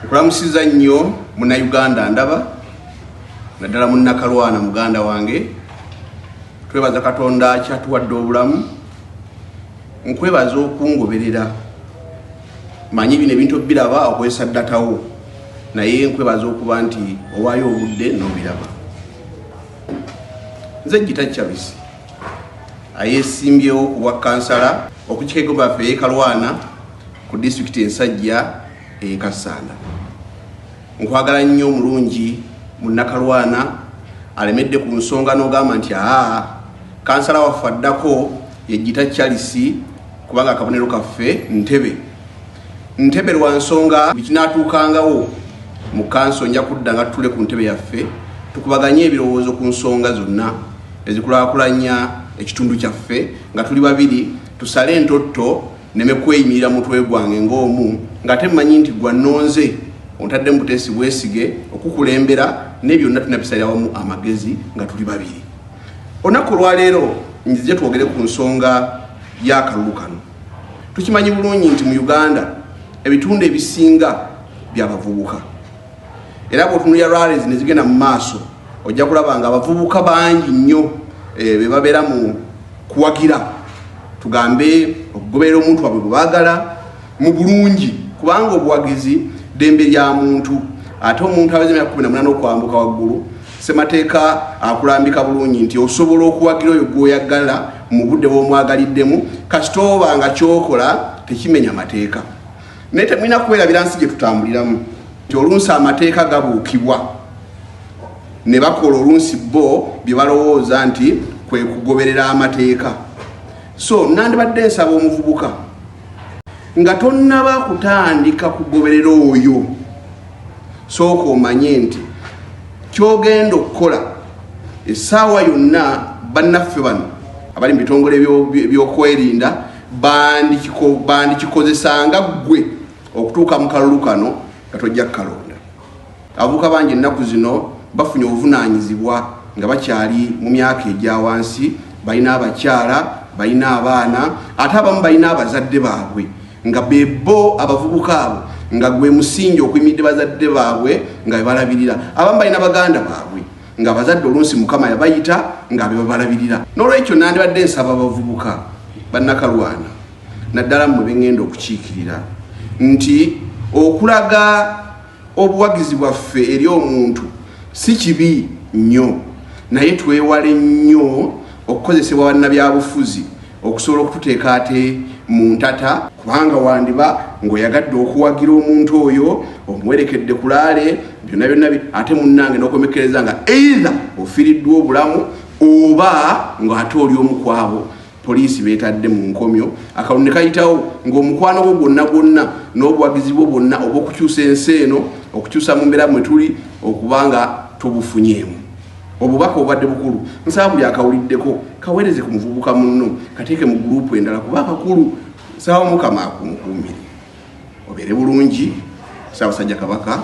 Okulamusiza nnyo muna Uganda ndaba naddala munnakalwana muganda wange. Twebaza Katonda kyatuwadde obulamu. Nkwebaza okungoberera. Manyi bino ebintu biraba okwesa ddatawo. Naye nkwebaza okuba nti owaayo obudde n'obiraba. Nze Gita Chavisi ayesimbyewo ku bwa kansala okukikego baffe Kalwana ku district ensajja Kasanda. Nkwagala nnyo omulungi munnakalwana alemedde ku nsonga n'ogamba nti kansala waffe addako ye Gita Chavisi kubanga akabonero kaffe Ntebe lwa nsonga bikinatuukangawo mu kanso nja kudda nga tutule ku ntebe yaffe tukubaganye ebirowoozo ku nsonga zonna ezikulaakulanya ekitundu kyaffe nga tuli babiri tusale entotto neme kweyimirira mutwe gwange ng'omu ng'ate mmanyi nti gwa nnonze ontadde mu buteesi bwesige okukulembera ne byonna tunabisalira wamu amagezi nga tuli babiri. Olunaku olwaleero nzije twogere ku nsonga y'akalulu kano. Tukimanyi bulungi nti mu Uganda ebitundu ebisinga by'abavubuka. Era bw'otunuulira rallies ne zigenda mu maaso ojja kulaba nga abavubuka bangi nnyo be babeera mu kuwagira tugambe okugoberera omuntu wabwe bwe baagala mu bulungi kubanga obuwagizi ddembe lya muntu ate omuntu aweza emyaka 18 okwambuka waggulu ssemateeka akulambika bulungi nti osobola okuwagira oyo gw'oyagala mu budde bw'omwagaliddemu kasita oba nga kyokola tekimenya mateeka. Naye temulina kwerabira nsi gye tutambuliramu nti olunsi amateeka gabuukibwa ne bakola olunsi bo bye balowooza nti kwe kugoberera amateeka. So nandibadde nsaba omuvubuka nga tonnaba kutandika kugoberera oyo sooka omanye nti kyogenda okukola essaawa yonna bannaffe bano abali mu bitongole by'okwerinda bandikikozesanga ggwe okutuuka mu kalulu kano nga tojja kukalonda. Abavubuka bangi ennaku zino bafunye obuvunaanyizibwa nga bakyali mu myaka egya wansi, balina abakyala, balina abaana, ate abamu balina abazadde baabwe nga bebo abavubuka abo nga gwe musingi okuyimiridde bazadde baabwe nga bebalabirira. Abamu balina baganda baabwe nga abazadde olunsi Mukama yabayita nga bebalabirira. N'olwekyo nandibadde nsaba abavubuka bannakalwana naddala mmwe bengenda okukiikirira nti okulaga obuwagizi bwaffe eri omuntu si kibi nnyo, naye twewale nnyo okukozesebwa bannabyabufuzi okusobola okututeeka ate mu ntata kubanga wandiba ng'oyagadde okuwagira omuntu oyo omuwerekedde kulaale byonna ate munnange n'okomekereza nga either ofiiriddwa obulamu oba ng'ate oli omu kwabo poliisi beetadde mu nkomyo akalulu ne kayitawo ng'omukwano gwo gwonna n'obuwagizi bwo bwonna oba okukyusa ensi eno okukyusa mu mbeera mwe tuli okubanga tubufunyeemu. Obubaka obadde bukulu nsaba buli akawuliddeko kaweereze ku muvubuka munno kateeke mu gurupu endala kuba akakulu. Nsaba Mukama akumukuumire obeere bulungi. Ssaabasajja Kabaka.